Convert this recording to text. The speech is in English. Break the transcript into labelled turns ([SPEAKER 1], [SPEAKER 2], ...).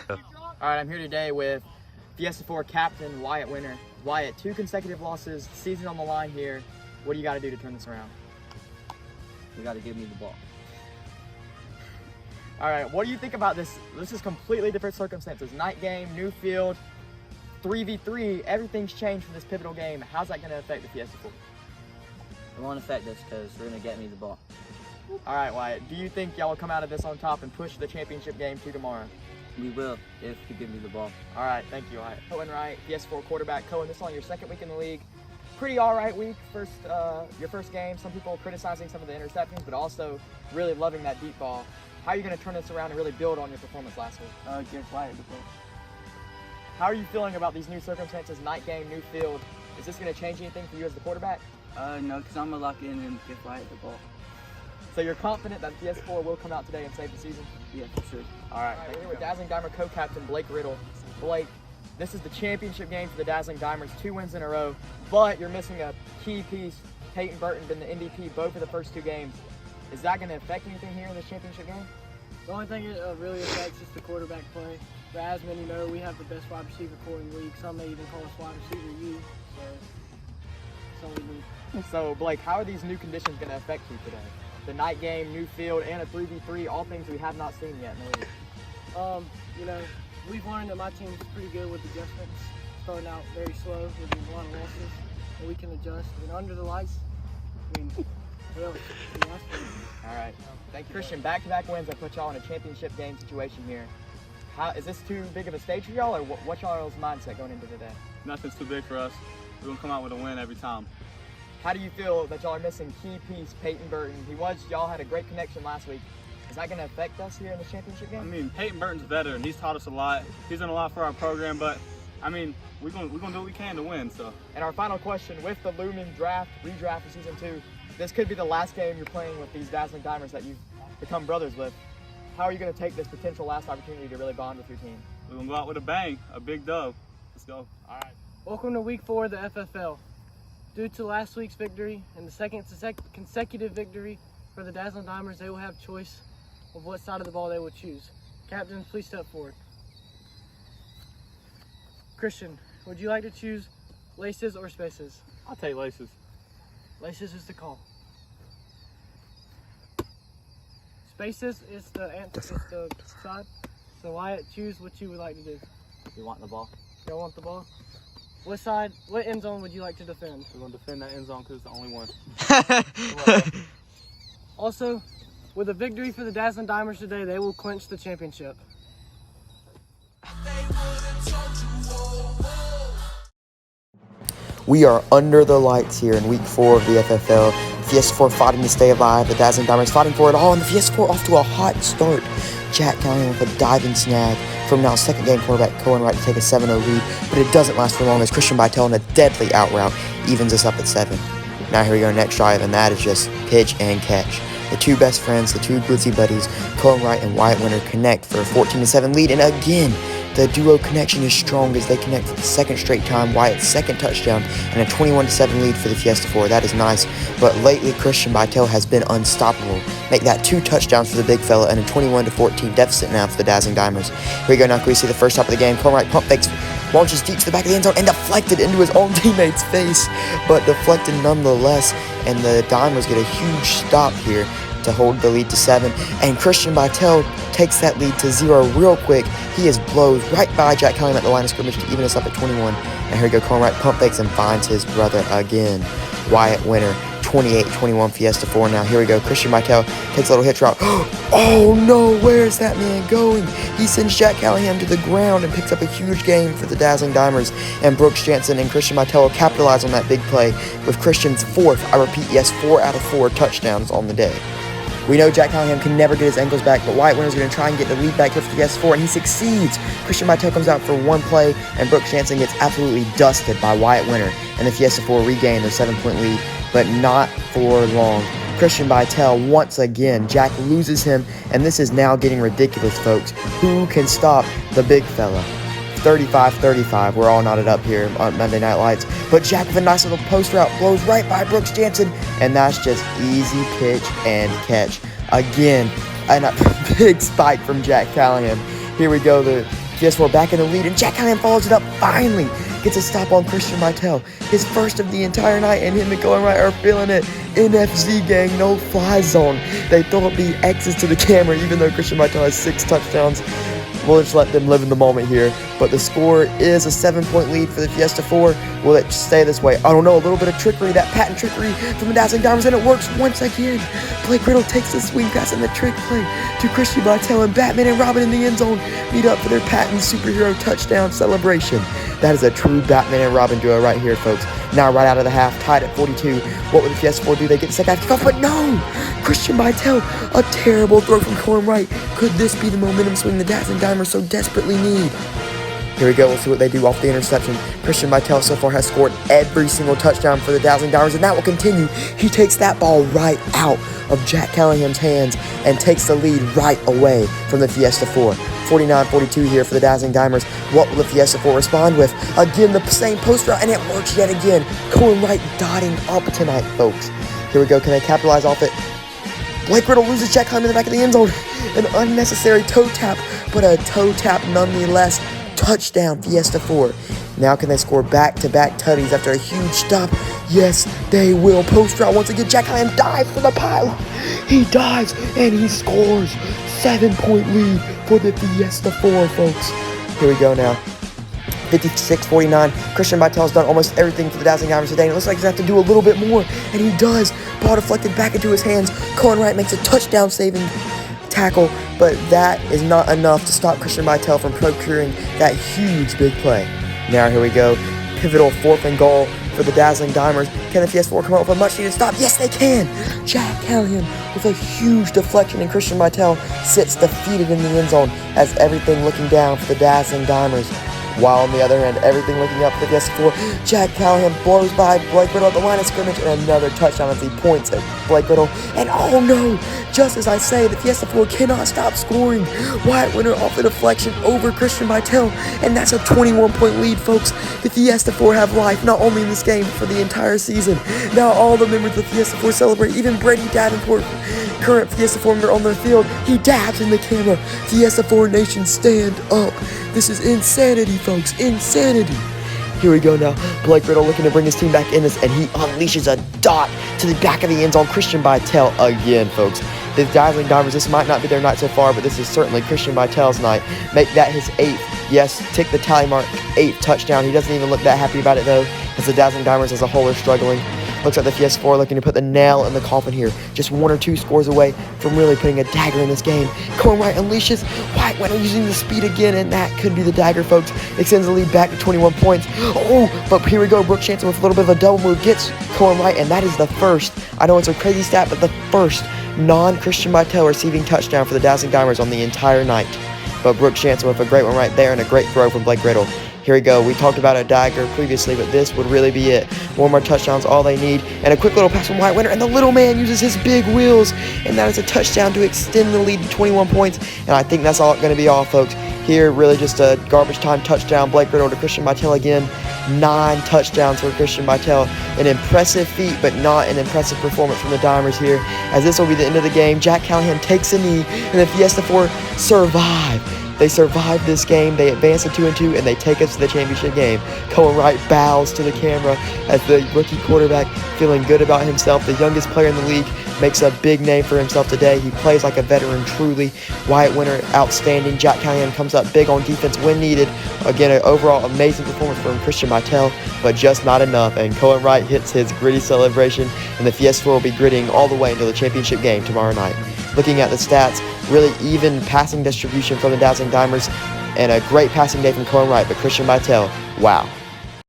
[SPEAKER 1] All right, I'm here today with Fiesta 4 captain Wyatt Winter. Wyatt, 2 consecutive losses, season on the line here. What do you got to do to turn this around?
[SPEAKER 2] You got to give me the ball.
[SPEAKER 1] All right, what do you think about this? This is completely different circumstances. Night game, new field, 3v3, everything's changed for this pivotal game. How's that going to affect the Fiesta 4?
[SPEAKER 2] It won't affect us because we're going to get me the ball.
[SPEAKER 1] All right, Wyatt, do you think y'all will come out of this on top and push the championship game to tomorrow?
[SPEAKER 2] We will if you give me the ball.
[SPEAKER 1] All right, thank you, Wyatt. Cohen Wright, Fiesta 4 quarterback. Cohen, this is on your second week in the league. Pretty all right week, your first game. Some people criticizing some of the interceptions, but also really loving that deep ball. How are you going to turn this around and really build on your performance last week?
[SPEAKER 3] Give Wyatt the ball.
[SPEAKER 1] How are you feeling about these new circumstances, night game, new field? Is this going to change anything for you as the quarterback?
[SPEAKER 3] No, because I'm going to lock in and give Wyatt the ball.
[SPEAKER 1] So you're confident that Fiesta 4 will come out today and save the season?
[SPEAKER 3] Yeah, for sure.
[SPEAKER 1] All right, we're here with Dazzling Dimer co-captain Blake Riddle. Blake, this is the championship game for the Dazzling Dimers, 2 wins in a row, but you're missing a key piece. Peyton Burton been the MVP both of the first 2 games. Is that going to affect anything here in this championship game?
[SPEAKER 4] The only thing it really affects is the quarterback play. But as many know, we have the best wide receiver core in the league. Some may even call us wide receiver U. So that's all we need.
[SPEAKER 1] So Blake, how are these new conditions going to affect you today? The night game, new field, and a 3v3, all things we have not seen yet in the league.
[SPEAKER 4] You know, we've learned that my team's pretty good with adjustments. Starting out very slow with a lot of losses, but we can adjust. And under the lights, I mean, really,
[SPEAKER 1] all right. Thank you. Christian, back-to-back wins that put y'all in a championship game situation here. How is this too big of a stage for y'all, or what's y'all's mindset going into today?
[SPEAKER 5] Nothing's too big for us. We're going to come out with a win every time.
[SPEAKER 1] How do you feel that y'all are missing key piece Peyton Burton? Y'all had a great connection last week. Is that going to affect us here in the championship game?
[SPEAKER 5] I mean, Peyton Burton's a veteran. He's taught us a lot. He's done a lot for our program, but I mean, we're gonna do what we can to win. So.
[SPEAKER 1] And our final question, with the looming redraft for season 2, this could be the last game you're playing with these Dazzling Dimers that you've become brothers with. How are you going to take this potential last opportunity to really bond with your team?
[SPEAKER 5] We're going to go out with a bang, a big dub. Let's go.
[SPEAKER 1] All right.
[SPEAKER 4] Welcome to week 4 of the FFL. Due to last week's victory and the second consecutive victory for the Dazzling Dimers, they will have choice of what side of the ball they will choose. Captains, please step forward. Christian, would you like to choose laces or spaces?
[SPEAKER 5] I'll take laces.
[SPEAKER 4] Laces is the call. Spaces is the answer, is the side. So Wyatt, choose what you would like to do.
[SPEAKER 2] You want the ball?
[SPEAKER 4] Y'all want the ball? What end zone would you like to defend?
[SPEAKER 5] We're going to defend that end zone because it's the only one.
[SPEAKER 4] Also, with a victory for the Dazzling Dimers today, they will clinch the championship.
[SPEAKER 6] We are under the lights here in week 4 of the FFL. Fiesta 4 fighting to stay alive. The Dazzling Dimers fighting for it all. And the Fiesta 4 off to a hot start. Jack Callahan with a diving snag from now second game quarterback Cohen Wright to take a 7-0 lead. But it doesn't last for long as Christian Bytel in a deadly out route evens us up at 7. Now here we go, next drive, and that is just pitch and catch. The 2 best friends, the 2 glitzy buddies, Cohen Wright and Wyatt Winter connect for a 14-7 lead. And again, the duo connection is strong as they connect for the second straight time. Wyatt's second touchdown and a 21-7 lead for the Fiesta 4. That is nice. But lately, Christian Bytel has been unstoppable. Make that 2 touchdowns for the big fella and a 21-14 deficit now for the Dazzling Dimers. Here we go. Now can we see the first stop of the game? Cohen Wright pump fakes, launches deep to the back of the end zone and deflected into his own teammate's face, but deflected nonetheless. And the Dimers get a huge stop here to hold the lead to 7, and Christian Bytel takes that lead to 0 real quick. He is blows right by Jack Callahan at the line of scrimmage to even us up at 21. And here we go, Cohen Wright pump fakes and finds his brother again. Wyatt Winter, 28-21 Fiesta 4 now. Here we go, Christian Bytel takes a little hitch route. Oh no, where is that man going? He sends Jack Callahan to the ground and picks up a huge game for the Dazzling Dimers. And Brooks Jansen and Christian Bytel capitalize on that big play with Christian's 4th, I repeat, yes, 4 out of 4 touchdowns on the day. We know Jack Callahan can never get his ankles back, but Wyatt Winter's going to try and get the lead back here for the Fiesta 4, and he succeeds. Christian Bytel comes out for 1 play, and Brooks Jansen gets absolutely dusted by Wyatt Winter, and the Fiesta 4 regain their 7-point lead, but not for long. Christian Bytel once again, Jack loses him, and this is now getting ridiculous, folks. Who can stop the big fella? 35-35. We're all knotted up here on Monday Night Lights. But Jack with a nice little post route blows right by Brooks Jansen, and that's just easy pitch and catch. Again, and a big spike from Jack Callahan. Here we go, the Fiesta 4 back in the lead, and Jack Callahan follows it up, finally gets a stop on Christian Martel. His first of the entire night, and him and Going Right are feeling it. NFC gang, no fly zone. They throw up the X's to the camera, even though Christian Martel has 6 touchdowns. We'll just let them live in the moment here. But the score is a 7-point lead for the Fiesta 4. Will it stay this way? I don't know. A little bit of trickery, that patent trickery from the Dazzling Diamonds, and it works once again. Blake Riddle takes the swing pass and the trick play to Christian Martel, and Batman and Robin in the end zone meet up for their patent superhero touchdown celebration. That is a true Batman and Robin duo right here, folks. Now right out of the half, tied at 42. What would the Fiesta 4 do? They get the second half kickoff, but no! Christian Martel, a terrible throw from Cohen Wright. Could this be the momentum swing the Dazzling Diamonds so desperately need? Here we go, we'll see what they do off the interception. Christian Martel so far has scored every single touchdown for the Dazzling Diamonds, and that will continue. He takes that ball right out of Jack Callahan's hands and takes the lead right away from the Fiesta 4. 49-42 here for the Dazzling Diamonds. What will the Fiesta 4 respond with? Again, the same post route, and it works yet again. Cohen Wright dotting up tonight, folks. Here we go, can they capitalize off it? Blake Riddle loses Jack Callahan in the back of the end zone. An unnecessary toe tap, but a toe tap nonetheless. Touchdown, Fiesta 4. Now can they score back-to-back tutties after a huge stop? Yes, they will. Post route once again. Jack Callahan dives for the pylon. He dives and he scores. 7-point lead for the Fiesta 4, folks. Here we go now. 56-49. Christian Martel's done almost everything for the Dazzling Diamonds today, and it looks like he's going to have to do a little bit more, and he does. Ball deflected back into his hands. Cohen Wright makes a touchdown-saving tackle, but that is not enough to stop Christian Martel from procuring that huge big play. Now here we go. Pivotal 4th and goal for the Dazzling Diamonds. Can the Fiesta 4 come up with a much-needed stop? Yes, they can! Jack Callahan with a huge deflection, and Christian Martel sits defeated in the end zone as everything looking down for the Dazzling Diamonds. While on the other end, everything looking up for the Fiesta 4. Jack Callahan blows by Blake Riddle at the line of scrimmage, and another touchdown as he points at Blake Riddle. And oh no! Just as I say, the Fiesta 4 cannot stop scoring. Wyatt Winter off the deflection over Christian Martel, and that's a 21-point lead, folks. The Fiesta 4 have life, not only in this game, but for the entire season. Now all the members of the Fiesta 4 celebrate, even Brady Davenport, current Fiesta 4 member on the field. He dabs in the camera. Fiesta 4 Nation, stand up. This is insanity, folks. Insanity. Here we go now. Blake Riddle looking to bring his team back in this, and he unleashes a dot to the back of the end zone. Christian Martel again, folks. The Dazzling Diamonds, this might not be their night so far, but this is certainly Christian Martel's night. Make that his 8th. Yes, tick the tally mark, 8th touchdown. He doesn't even look that happy about it, though, as the Dazzling Diamonds as a whole are struggling. Looks like the Fiesta 4 looking to put the nail in the coffin here. Just 1 or 2 scores away from really putting a dagger in this game. Cohen Wright unleashes. Wyatt Winter using the speed again, and that could be the dagger, folks. Extends the lead back to 21 points. Oh, but here we go. Brooks Jansen with a little bit of a double move gets Cohen Wright, and that is the first. I know it's a crazy stat, but the first non-Christian Martel receiving touchdown for the Dazzling Diamonds on the entire night. But Brooks Jansen with a great one right there, and a great throw from Blake Riddle. Here we go. We talked about a dagger previously, but this would really be it. 1 more touchdown's all they need. And a quick little pass from Wyatt Winter, and the little man uses his big wheels. And that is a touchdown to extend the lead to 21 points. And I think that's all going to be all, folks. Here, really just a garbage time touchdown. Blake Riddle to Christian Martel again. 9 touchdowns for Christian Martel. An impressive feat, but not an impressive performance from the Dimers here, as this will be the end of the game. Jack Callahan takes a knee, and the Fiesta 4 survive. They survive this game, they advance to 2-2, and they take us to the championship game. Cohen Wright bows to the camera as the rookie quarterback, feeling good about himself. The youngest player in the league makes a big name for himself today. He plays like a veteran, truly. Wyatt Winter, outstanding. Jack Callahan comes up big on defense when needed. Again, an overall amazing performance from Christian Martel, but just not enough. And Cohen Wright hits his gritty celebration, and the Fiesta 4 will be gritting all the way until the championship game tomorrow night. Looking at the stats, really even passing distribution from the Dazzling Dimers, and a great passing day from Cohen Wright, but Christian Martel, wow.